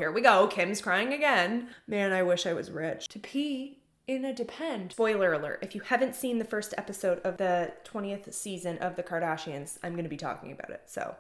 Here we go. Kim's crying again. Man, I wish I was rich. To pee in a Depend. Spoiler alert, if you haven't seen the first episode of the 20th season of the Kardashians, I'm going to be talking about it, so.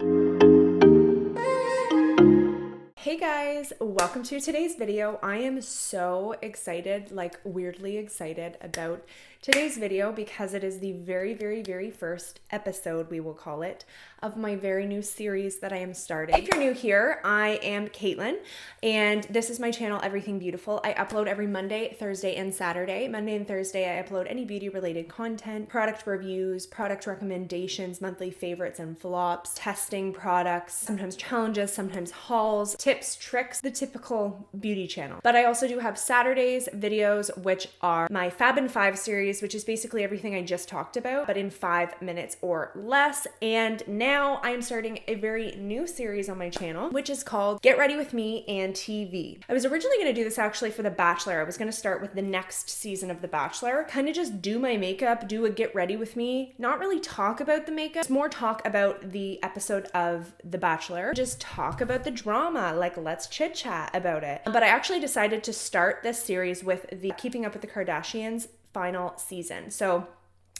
Hey guys, welcome to today's video. I am so excited, like weirdly excited about today's video because it is the very first episode, we will call it, of my very new series that I am starting. If you're new here, I am Caitlin, and this is my channel, Everything Beautiful. I upload every Monday, Thursday, and Saturday. Monday and Thursday, I upload any beauty-related content, product reviews, product recommendations, monthly favorites and flops, testing products, sometimes challenges, sometimes hauls, tips, tricks, the typical beauty channel. But I also do have Saturdays videos, which are my Fab in 5 series, which is basically everything I just talked about, but in 5 minutes or less. And now I am starting a very new series on my channel, which is called Get Ready With Me and TV. I was originally going to do this actually for The Bachelor. I was going to start with the next season of The Bachelor, kind of just do my makeup, do a Get Ready With Me, not really talk about the makeup, it's more talk about the episode of The Bachelor, just talk about the drama, like let's chit chat about it. But I actually decided to start this series with the Keeping Up With the Kardashians final season. So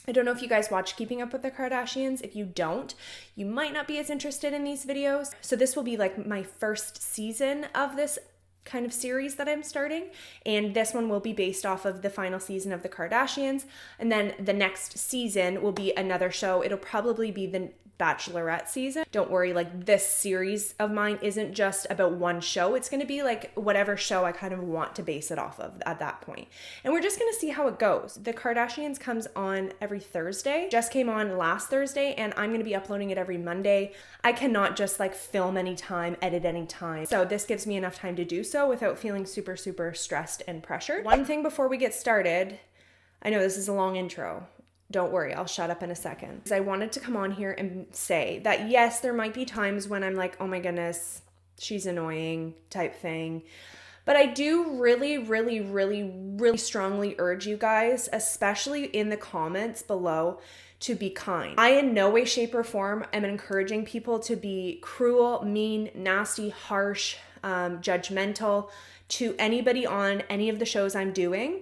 I don't know if you guys watch Keeping Up With the Kardashians. If you don't, you might not be as interested in these videos. So this will be like my first season of this kind of series that I'm starting, and this one will be based off of the final season of the Kardashians, and then the next season will be another show. It'll probably be the Bachelorette season. Don't worry, like this series of mine isn't just about one show. It's going to be like whatever show I kind of want to base it off of at that point. And we're just going to see how it goes. The Kardashians comes on every Thursday. Just came on last Thursday, and I'm going to be uploading it every Monday. I cannot just like film anytime, edit anytime. So this gives me enough time to do so without feeling super stressed and pressured. One thing before we get started, I know this is a long intro. Don't worry, I'll shut up in a second. I wanted to come on here and say that yes, there might be times when I'm like, oh my goodness, she's annoying type thing. But I do really strongly urge you guys, especially in the comments below, to be kind. I in no way, shape, or form am encouraging people to be cruel, mean, nasty, harsh, judgmental to anybody on any of the shows I'm doing.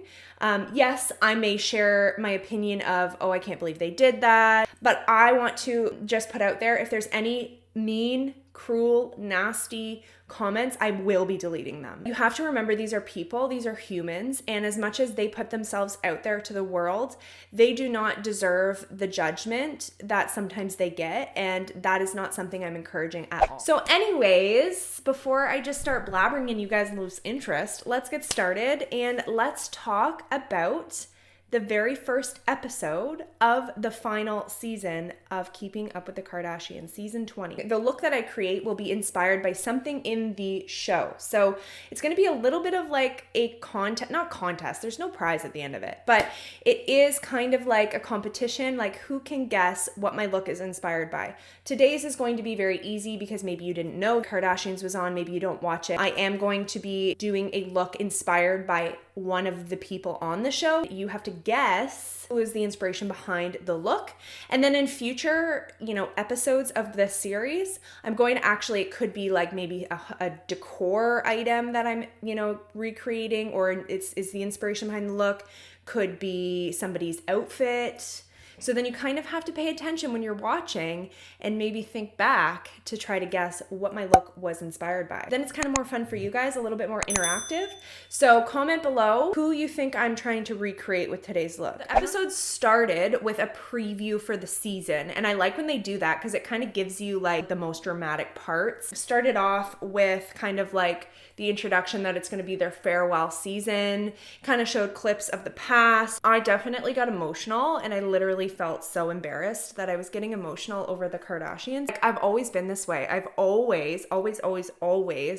Yes, I may share my opinion of, oh, I can't believe they did that. But I want to just put out there, if there's any mean, cruel, nasty comments, I will be deleting them. You have to remember these are people, these are humans, and as much as they put themselves out there to the world, they do not deserve the judgment that sometimes they get, and that is not something I'm encouraging at all. So anyways, before I just start blabbering and you guys lose interest, let's get started and let's talk about the very first episode of the final season of Keeping Up With the Kardashians, season 20. The look that I create will be inspired by something in the show. So it's going to be a little bit of like a not contest, there's no prize at the end of it, but it is kind of like a competition, like who can guess what my look is inspired by. Today's is going to be very easy because maybe you didn't know Kardashians was on, maybe you don't watch it. I am going to be doing a look inspired by one of the people on the show. You have to guess who is the inspiration behind the look. And then in future, episodes of this series, I'm going to actually, it could be like maybe a decor item that I'm, recreating, or is the inspiration behind the look, could be somebody's outfit. So then you kind of have to pay attention when you're watching and maybe think back to try to guess what my look was inspired by. Then it's kind of more fun for you guys, a little bit more interactive. So comment below who you think I'm trying to recreate with today's look. The episode started with a preview for the season, and I like when they do that because it kind of gives you like the most dramatic parts. Started off with kind of like the introduction that it's going to be their farewell season, kind of showed clips of the past. I definitely got emotional, and I literally felt so embarrassed that I was getting emotional over the Kardashians. Like, I've always been this way. I've always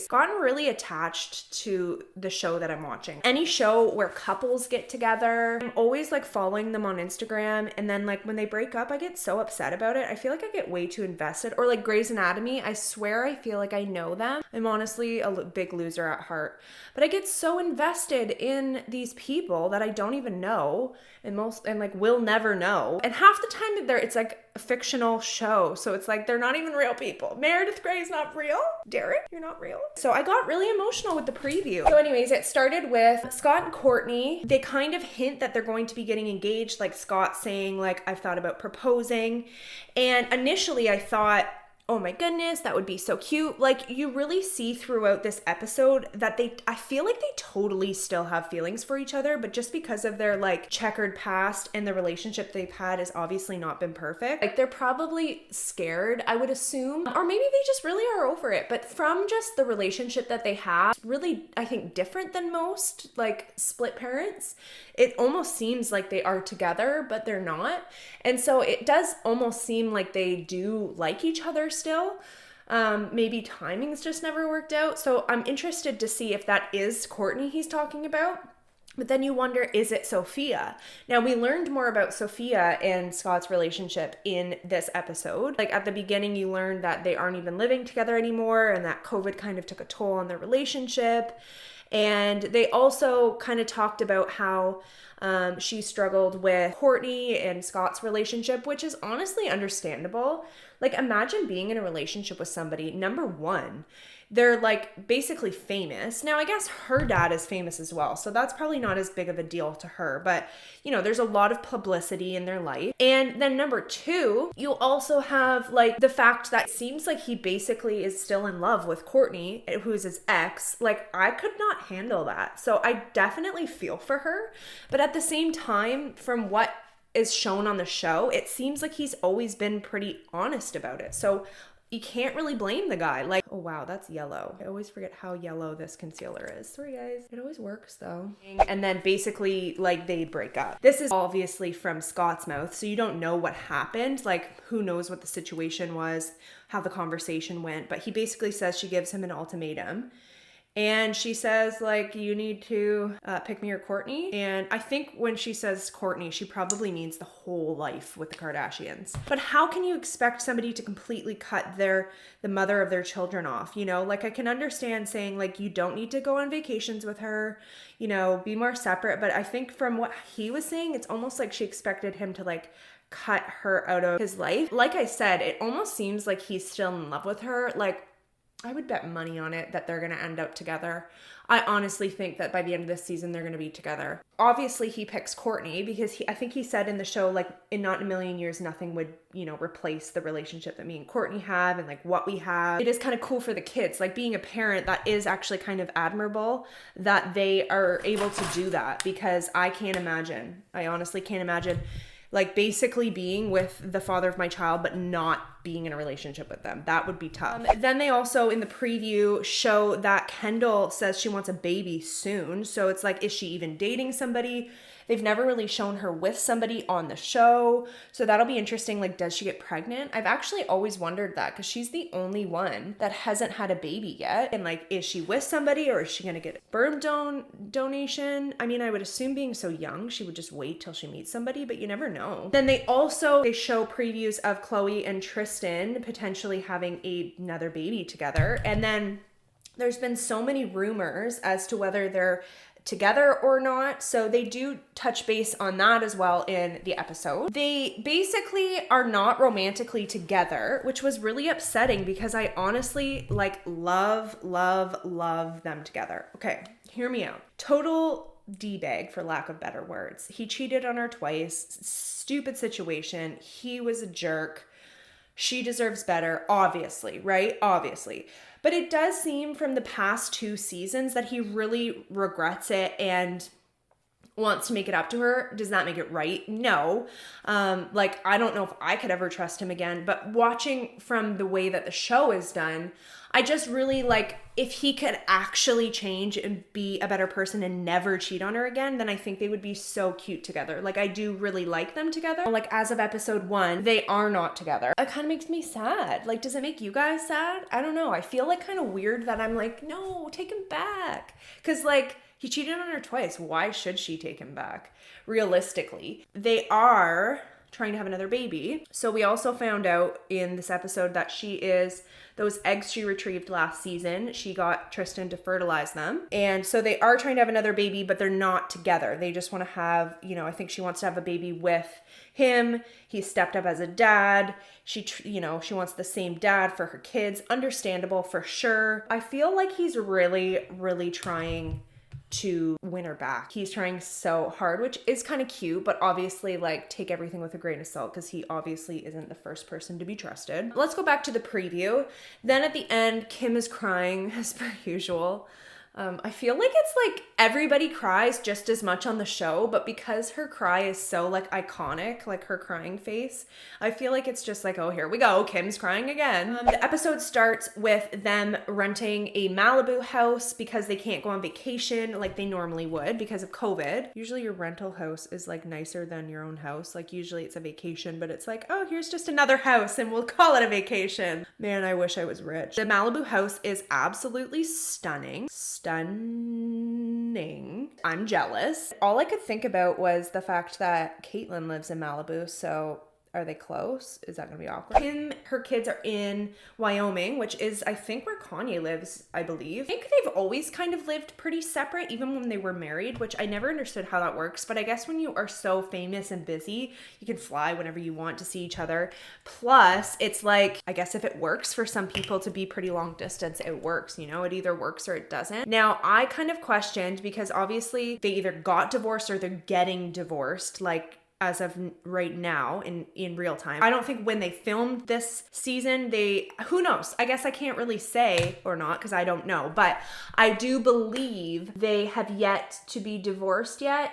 gotten really attached to the show that I'm watching. Any show where couples get together, I'm always like following them on Instagram, and then like when they break up, I get so upset about it. I feel like I get way too invested. Or like Grey's Anatomy, I swear I feel like I know them. I'm honestly a big loser at heart, but I get so invested in these people that I don't even know and like will never know. and half the time it's like a fictional show. So it's like, they're not even real people. Meredith Grey's not real. Derek, you're not real. So I got really emotional with the preview. So anyways, it started with Scott and Courtney. They kind of hint that they're going to be getting engaged, like Scott saying like, I've thought about proposing. And initially I thought, oh my goodness, that would be so cute. Like, you really see throughout this episode that I feel like they totally still have feelings for each other, but just because of their like checkered past and the relationship they've had has obviously not been perfect. Like, they're probably scared, I would assume, or maybe they just really are over it. But from just the relationship that they have, really, I think, different than most like split parents. It almost seems like they are together, but they're not. And so it does almost seem like they do like each other still. Maybe timing's just never worked out. So I'm interested to see if that is Courtney he's talking about. But then you wonder, is it Sophia? Now, we learned more about Sophia and Scott's relationship in this episode. Like, at the beginning, you learned that they aren't even living together anymore and that COVID kind of took a toll on their relationship. And they also kind of talked about how she struggled with Courtney and Scott's relationship, which is honestly understandable. Like, imagine being in a relationship with somebody, number one, they're like basically famous. Now, I guess her dad is famous as well, so that's probably not as big of a deal to her, but you know, there's a lot of publicity in their life. And then number two, you'll also have like the fact that it seems like he basically is still in love with Courtney, who's his ex. Like, I could not handle that. So I definitely feel for her, but at the same time, from what is shown on the show, it seems like he's always been pretty honest about it. So you can't really blame the guy. Like, oh wow, that's yellow. I always forget how yellow this concealer is. Sorry guys. It always works though. And then basically like they break up. This is obviously from Scott's mouth, so you don't know what happened. Like, who knows what the situation was, how the conversation went, but he basically says she gives him an ultimatum. And she says, like, you need to pick me or Courtney. And I think when she says Courtney, she probably means the whole life with the Kardashians. But how can you expect somebody to completely cut the mother of their children off? You know, like, I can understand saying, like, you don't need to go on vacations with her, you know, be more separate. But I think from what he was saying, it's almost like she expected him to, like, cut her out of his life. Like I said, it almost seems like he's still in love with her. Like, I would bet money on it that they're going to end up together. I honestly think that by the end of this season, they're going to be together. Obviously, he picks Courtney because I think he said in the show, like, in not in a million years, nothing would, you know, replace the relationship that me and Courtney have and like what we have. It is kind of cool for the kids. Like, being a parent, that is actually kind of admirable that they are able to do that, because I can't imagine. I honestly can't imagine, like, basically being with the father of my child, but not being in a relationship with them. That would be tough. Then they also, in the preview, show that Kendall says she wants a baby soon. So it's like, is she even dating somebody? They've never really shown her with somebody on the show. So that'll be interesting. Like, does she get pregnant? I've actually always wondered that, because she's the only one that hasn't had a baby yet. And like, is she with somebody, or is she going to get a sperm donation? I mean, I would assume being so young, she would just wait till she meets somebody, but you never know. Then they show previews of Chloe and Tristan potentially having another baby together. And then there's been so many rumors as to whether they're together or not. So they do touch base on that as well in the episode. They basically are not romantically together, which was really upsetting, because I honestly like love them together. Okay, hear me out. Total D-bag, for lack of better words. He cheated on her twice. Stupid situation. He was a jerk. She deserves better, obviously, right? Obviously. But it does seem from the past 2 seasons that he really regrets it and wants to make it up to her. Does that make it right? No. Like, I don't know if I could ever trust him again, but watching from the way that the show is done, I just really like, if he could actually change and be a better person and never cheat on her again, then I think they would be so cute together. Like, I do really like them together. Like, as of episode 1, they are not together. It kind of makes me sad. Like, does it make you guys sad? I don't know. I feel like kind of weird that I'm like, no, take him back. Because like, he cheated on her twice. Why should she take him back? Realistically, they are trying to have another baby. So we also found out in this episode that those eggs she retrieved last season, she got Tristan to fertilize them. And so they are trying to have another baby, but they're not together. They just want to have, I think she wants to have a baby with him. He stepped up as a dad. She wants the same dad for her kids. Understandable for sure. I feel like he's really, really trying to win her back. He's trying so hard, which is kind of cute, but obviously like take everything with a grain of salt because he obviously isn't the first person to be trusted. Let's go back to the preview. Then at the end, Kim is crying as per usual. I feel like it's like everybody cries just as much on the show, but because her cry is so like iconic, like her crying face, I feel like it's just like, oh, here we go, Kim's crying again. The episode starts with them renting a Malibu house because they can't go on vacation like they normally would because of COVID. Usually your rental house is like nicer than your own house. Like usually it's a vacation, but it's like, oh, here's just another house and we'll call it a vacation. Man, I wish I was rich. The Malibu house is absolutely stunning. I'm jealous. All I could think about was the fact that Caitlyn lives in Malibu, so are they close? Is that gonna be awkward? Her kids are in Wyoming, which is, I think, where Kanye lives, I believe. I think they've always kind of lived pretty separate, even when they were married, which I never understood how that works. But I guess when you are so famous and busy, you can fly whenever you want to see each other. Plus, it's like, I guess if it works for some people to be pretty long distance, it works, it either works or it doesn't. Now, I kind of questioned because obviously they either got divorced or they're getting divorced, like, as of right now in real time. I don't think when they filmed this season, who knows? I guess I can't really say or not because I don't know, but I do believe they have yet to be divorced yet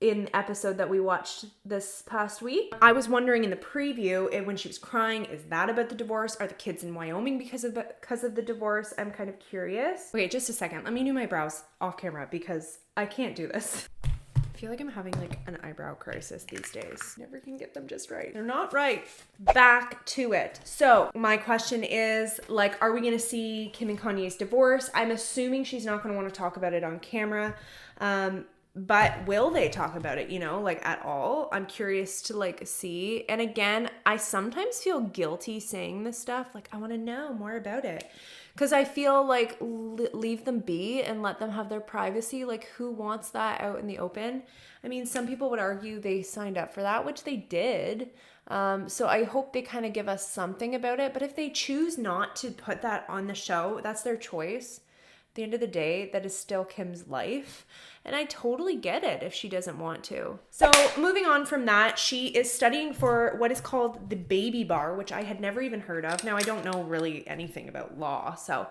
in the episode that we watched this past week. I was wondering in the preview when she was crying, is that about the divorce? Are the kids in Wyoming because of the divorce? I'm kind of curious. Okay, just a second. Let me do my brows off camera because I can't do this. I feel like I'm having like an eyebrow crisis these days. Never can get them just right. They're not right. Back to it. So my question is, like, are we gonna see Kim and Kanye's divorce? I'm assuming she's not gonna want to talk about it on camera. But will they talk about it, like at all? I'm curious to like see. And again, I sometimes feel guilty saying this stuff. Like, I want to know more about it. Because I feel like leave them be and let them have their privacy. Like, who wants that out in the open? I mean, some people would argue they signed up for that, which they did. So I hope they kind of give us something about it. But if they choose not to put that on the show, that's their choice. At the end of the day, that is still Kim's life. And I totally get it if she doesn't want to. So moving on from that, she is studying for what is called the baby bar, which I had never even heard of. Now, I don't know really anything about law, so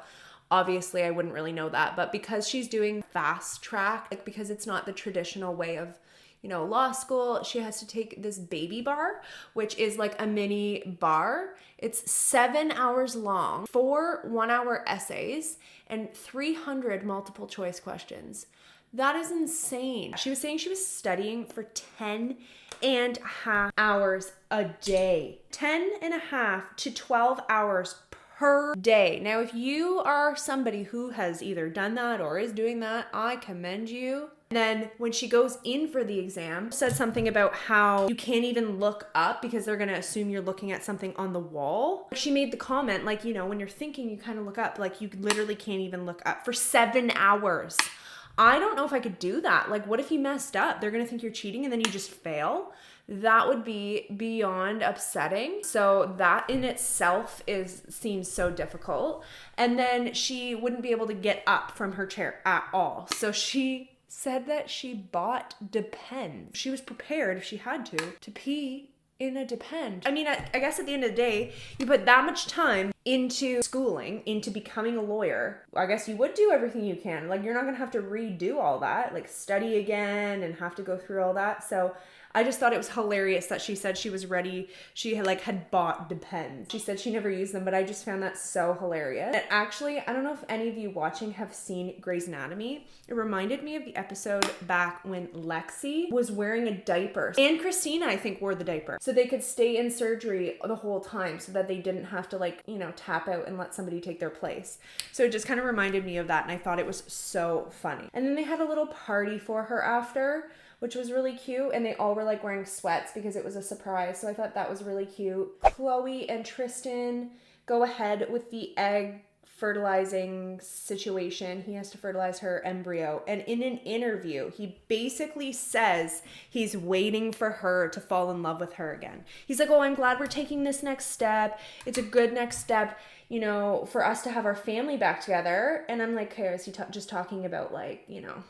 obviously I wouldn't really know that. But because she's doing fast track, like because it's not the traditional way of law school, she has to take this baby bar, which is like a mini bar. It's 7 hours long, 4 one-hour essays, and 300 multiple choice questions. That is insane. She was saying she was studying for 10.5 hours a day. 10.5 to 12 hours per day. Now, if you are somebody who has either done that or is doing that, I commend you. And then when she goes in for the exam, said something about how you can't even look up because they're going to assume you're looking at something on the wall. She made the comment, like, when you're thinking, you kind of look up, like you literally can't even look up for 7 hours. I don't know if I could do that. Like, what if you messed up? They're going to think you're cheating and then you just fail. That would be beyond upsetting. So that in itself seems so difficult. And then she wouldn't be able to get up from her chair at all. So she said that she bought Depends. She was prepared if she had to pee in a Depend. I mean, I guess at the end of the day, you put that much time into schooling, into becoming a lawyer. I guess you would do everything you can. Like, you're not gonna have to redo all that, like study again and have to go through all that. So I just thought it was hilarious that she said she was ready. She had bought Depends. She said she never used them, but I just found that so hilarious. And actually, I don't know if any of you watching have seen Grey's Anatomy. It reminded me of the episode back when Lexi was wearing a diaper. And Christina, I think, wore the diaper. So they could stay in surgery the whole time so that they didn't have to tap out and let somebody take their place. So it just kind of reminded me of that, and I thought it was so funny. And then they had a little party for her after, which was really cute, and they all were like wearing sweats because it was a surprise, so I thought that was really cute. Chloe and Tristan go ahead with the egg fertilizing situation. He has to fertilize her embryo, and in an interview he basically says he's waiting for her to fall in love with her again. He's like, oh, I'm glad we're taking this next step. It's a good next step, you know, for us to have our family back together. And I'm like, okay, is he just talking about, like, you know,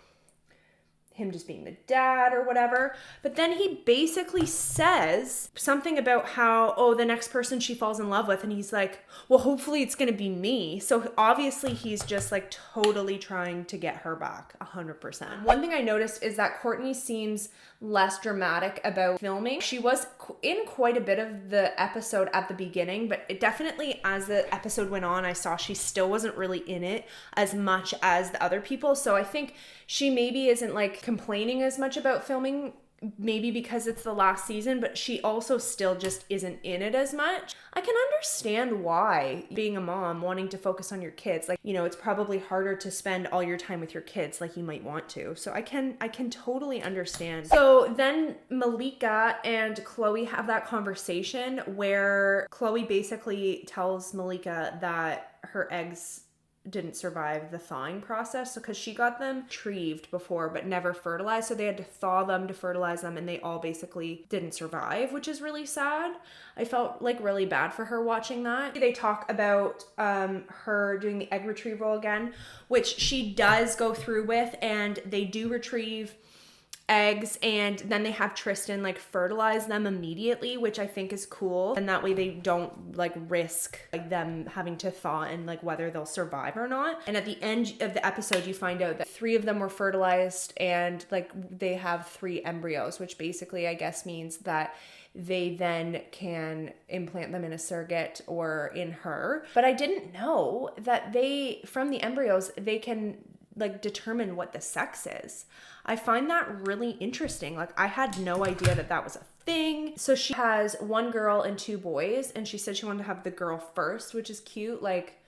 him just being the dad or whatever? But then he basically says something about how, oh, the next person she falls in love with, and he's like, well, hopefully it's gonna be me. So obviously he's just like totally trying to get her back 100%. One thing I noticed is that Kourtney seems less dramatic about filming. She was in quite a bit of the episode at the beginning, but it definitely, as the episode went on, I saw she still wasn't really in it as much as the other people. So I think she maybe isn't like complaining as much about filming, maybe because it's the last season, but she also still just isn't in it as much. I can understand why, being a mom, wanting to focus on your kids, like, you know, it's probably harder to spend all your time with your kids like you might want to. So I can totally understand. So then Malika and Chloe have that conversation where Chloe basically tells Malika that her eggs didn't survive the thawing process, because she got them retrieved before but never fertilized, so they had to thaw them to fertilize them, and they all basically didn't survive, which is really sad. I felt like really bad for her watching that. They talk about her doing the egg retrieval again, which she does go through with, and they do retrieve eggs, and then they have Tristan like fertilize them immediately, which I think is cool, and that way they don't like risk like them having to thaw and like whether they'll survive or not. And at the end of the episode you find out that 3 of them were fertilized, and like they have 3 embryos, which basically I guess means that they then can implant them in a surrogate or in her. But I didn't know that they, from the embryos, they can like determine what the sex is. I find that really interesting. Like, I had no idea that that was a thing. So she has 1 girl and 2 boys, and she said she wanted to have the girl first, which is cute. Like,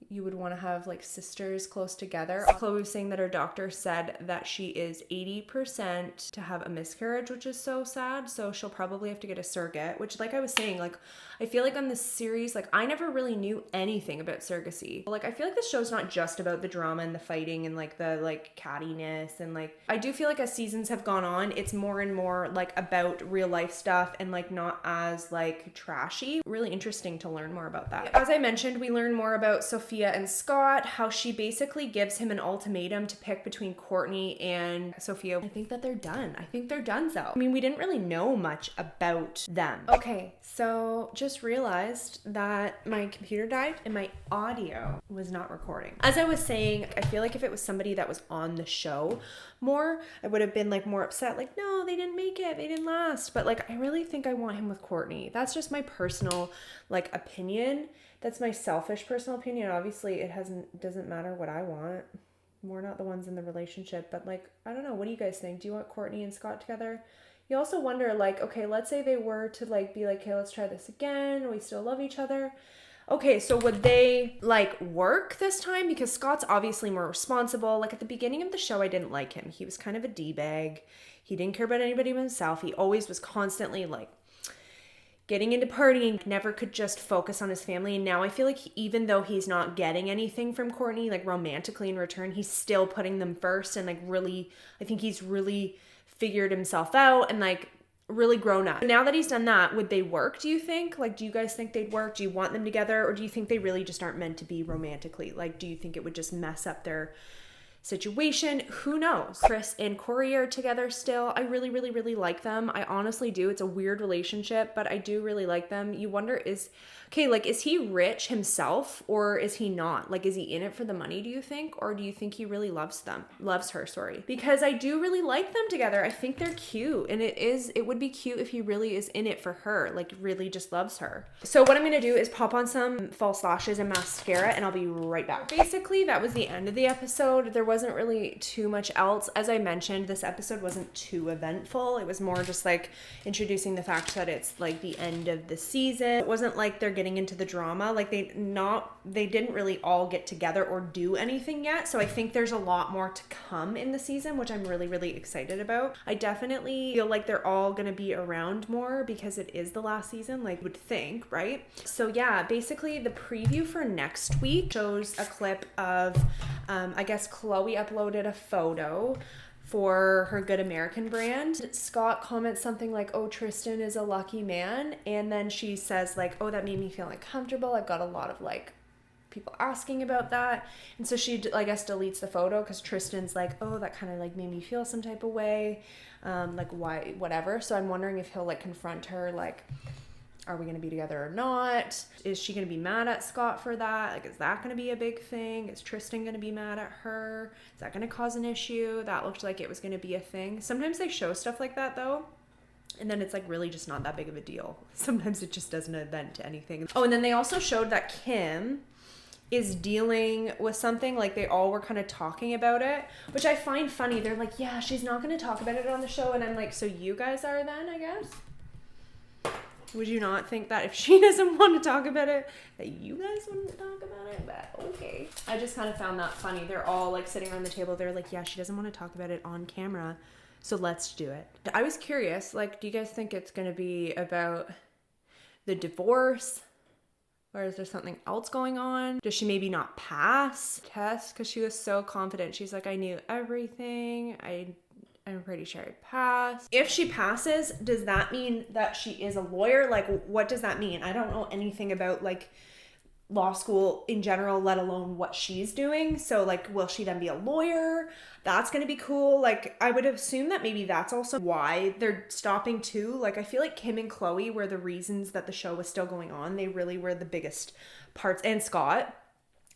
you would want to have like sisters close together. Chloe was saying that her doctor said that she is 80% to have a miscarriage, which is so sad. So she'll probably have to get a surrogate, which, like I was saying, like, I feel like on this series, like, I never really knew anything about surrogacy. Like, I feel like this show's not just about the drama and the fighting and like the like cattiness, and like, I do feel like as seasons have gone on, it's more and more like about real life stuff and like not as like trashy. Really interesting to learn more about that. As I mentioned, we learn more about Sophia and Scott, how she basically gives him an ultimatum to pick between Kourtney and Sophia. I think that they're done. I think they're donezo. I mean, we didn't really know much about them. Okay, so just realized that my computer died and my audio was not recording. As I was saying, I feel like if it was somebody that was on the show more, I would have been like more upset, like, no, they didn't make it, they didn't last. But like, I really think I want him with Kourtney. That's just my personal like opinion. That's my selfish personal opinion. Obviously it doesn't matter what I want. We're not the ones in the relationship, but like, I don't know, what do you guys think? Do you want Kourtney and Scott together? You also wonder, like, okay, let's say they were to like be like, hey, let's try this again, we still love each other. Okay, so would they like work this time? Because Scott's obviously more responsible. Like, at the beginning of the show, I didn't like him. He was kind of a D-bag. He didn't care about anybody but himself. He always was constantly like getting into partying, never could just focus on his family. And now I feel like even though he's not getting anything from Kourtney, like romantically in return, he's still putting them first, and like really, I think he's really figured himself out and like really grown up. Now that he's done that, would they work, do you think? Like, do you guys think they'd work? Do you want them together? Or do you think they really just aren't meant to be romantically? Like, do you think it would just mess up their situation? Who knows? Chris and Corey are together still. I really, really, really like them. I honestly do. It's a weird relationship, but I do really like them. You wonder, is he rich himself, or is he not? Like, is he in it for the money, do you think? Or do you think he really loves her, sorry. Because I do really like them together. I think they're cute, and it would be cute if he really is in it for her, like really just loves her. So what I'm gonna do is pop on some false lashes and mascara, and I'll be right back. Basically, that was the end of the episode. There was wasn't really too much else. As I mentioned, this episode wasn't too eventful. It was more just like introducing the fact that it's like the end of the season. It wasn't like they're getting into the drama. Like they didn't really all get together or do anything yet. So I think there's a lot more to come in the season, which I'm really, really excited about. I definitely feel like they're all going to be around more because it is the last season, like you would think, right? So yeah, basically the preview for next week shows a clip of, I guess Chloe uploaded a photo for her Good American brand. Scott comments something like, oh, Tristan is a lucky man. And then she says like, oh, that made me feel uncomfortable. I've got a lot of like people asking about that. And so she, I guess, deletes the photo because Tristan's like, oh, that kind of like made me feel some type of way. Like why, whatever. So I'm wondering if he'll like confront her, like, are we going to be together or not? Is she going to be mad at Scott for that? Like, is that going to be a big thing? Is Tristan going to be mad at her? Is that going to cause an issue? That looked like it was going to be a thing. Sometimes they show stuff like that though, and then it's like really just not that big of a deal. Sometimes it just doesn't event to anything. Oh, and then they also showed that Kim is dealing with something, like they all were kind of talking about it, which I find funny. They're like, yeah, she's not going to talk about it on the show. And I'm like, so you guys are then, I guess? Would you not think that if she doesn't want to talk about it, that you guys wouldn't talk about it? But okay. I just kind of found that funny. They're all like sitting around the table. They're like, yeah, she doesn't want to talk about it on camera, so let's do it. I was curious, like, do you guys think it's going to be about the divorce? Or is there something else going on? Does she maybe not pass test? Because she was so confident. She's like, I knew everything. I'm pretty sure I passed. If she passes, does that mean that she is a lawyer? Like, what does that mean? I don't know anything about like law school in general, let alone what she's doing. So like, will she then be a lawyer? That's going to be cool. Like, I would assume that maybe that's also why they're stopping too. Like, I feel like Kim and Chloe were the reasons that the show was still going on. They really were the biggest parts, and Scott.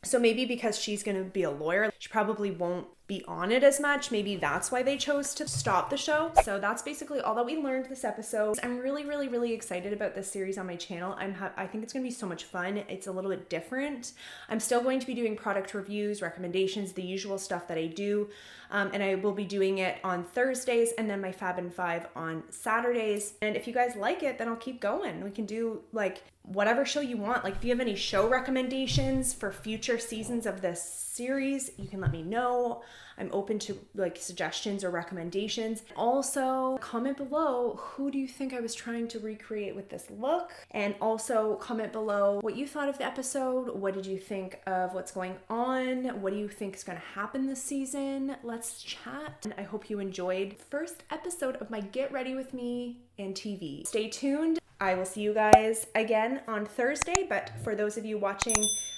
So maybe because she's going to be a lawyer, she probably won't be on it as much. Maybe that's why they chose to stop the show. So that's basically all that we learned this episode. I'm really, really, really excited about this series on my channel. I think it's going to be so much fun. It's a little bit different. I'm still going to be doing product reviews, recommendations, the usual stuff that I do. And I will be doing it on Thursdays and then my Fab and Five on Saturdays. And if you guys like it, then I'll keep going. We can do like whatever show you want. Like if you have any show recommendations for future seasons of this series, you can let me know. I'm open to like suggestions or recommendations. Also, comment below, who do you think I was trying to recreate with this look? And also comment below what you thought of the episode. What did you think of what's going on? What do you think is going to happen this season? Let's chat. And I hope you enjoyed the first episode of my Get Ready With Me and TV. Stay tuned. I will see you guys again on Thursday, but for those of you watching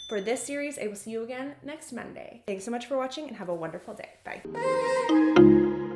for this series, I will see you again next Monday. Thanks so much for watching and have a wonderful day. Bye.